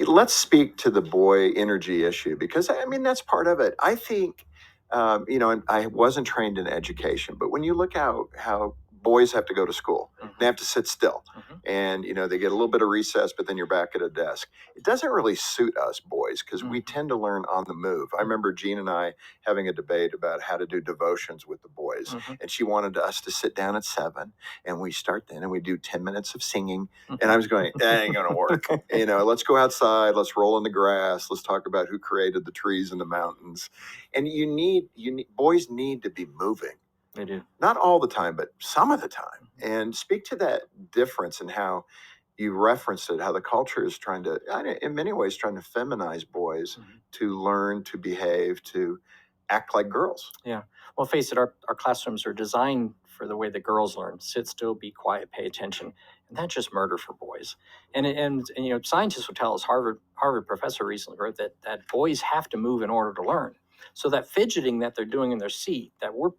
let's speak to the boy energy issue, because I mean, that's part of it. I think, and I wasn't trained in education, but when you look how boys have to go to school, they have to sit still, and they get a little bit of recess, but then you're back at a desk. It doesn't really suit us boys because we tend to learn on the move. I remember Jean and I having a debate about how to do devotions with the boys, and she wanted us to sit down at 7, and we start then, and we do 10 minutes of singing, and I was going, that ain't gonna work. Let's go outside, let's roll in the grass, let's talk about who created the trees and the mountains. And boys need to be moving. They do. Not all the time, but some of the time. And speak to that difference and how you referenced it, how the culture is trying to, in many ways, trying to feminize boys to learn, to behave, to act like girls. Yeah. Well, face it, our classrooms are designed for the way that girls learn. Sit still, be quiet, pay attention. And that's just murder for boys. And scientists will tell us, Harvard professor recently wrote that boys have to move in order to learn. So that fidgeting that they're doing in their seat, that we're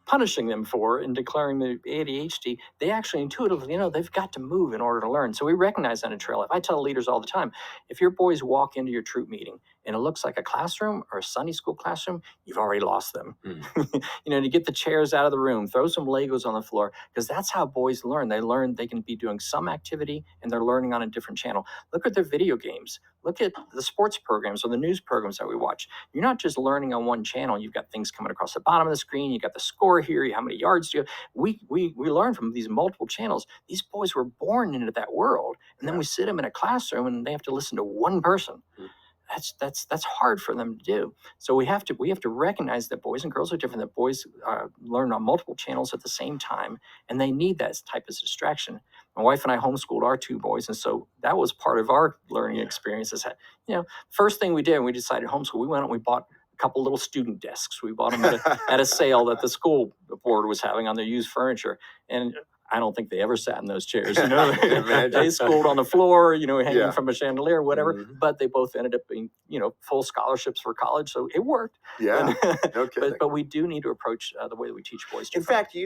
punishing them for and declaring the ADHD, they actually intuitively they've got to move in order to learn. So we recognize that in Trail Life. I tell leaders all the time, if your boys walk into your troop meeting and it looks like a classroom or a Sunday school classroom, you've already lost them. To get the chairs out of the room, throw some Legos on the floor, because that's how boys learn. They learn they can be doing some activity and they're learning on a different channel. Look at their video games. Look at the sports programs or the news programs that we watch. You're not just learning on one channel. You've got things coming across the bottom of the screen. You got the score here. How many yards do you have? We learn from these multiple channels. These boys were born into that world. And then we sit them in a classroom and they have to listen to one person. That's hard for them to do. So we have to recognize that boys and girls are different, that boys learn on multiple channels at the same time, and they need that type of distraction. My wife and I homeschooled our 2 boys, and so that was part of our learning experiences. First thing we did when we decided to homeschool, we went and we bought a couple little student desks. We bought them at a sale that the school board was having on their used furniture, and I don't think they ever sat in those chairs. They schooled on the floor, hanging from a chandelier, whatever. But they both ended up being, full scholarships for college, so it worked. Yeah, no kidding. But we do need to approach the way that we teach boys. In fact,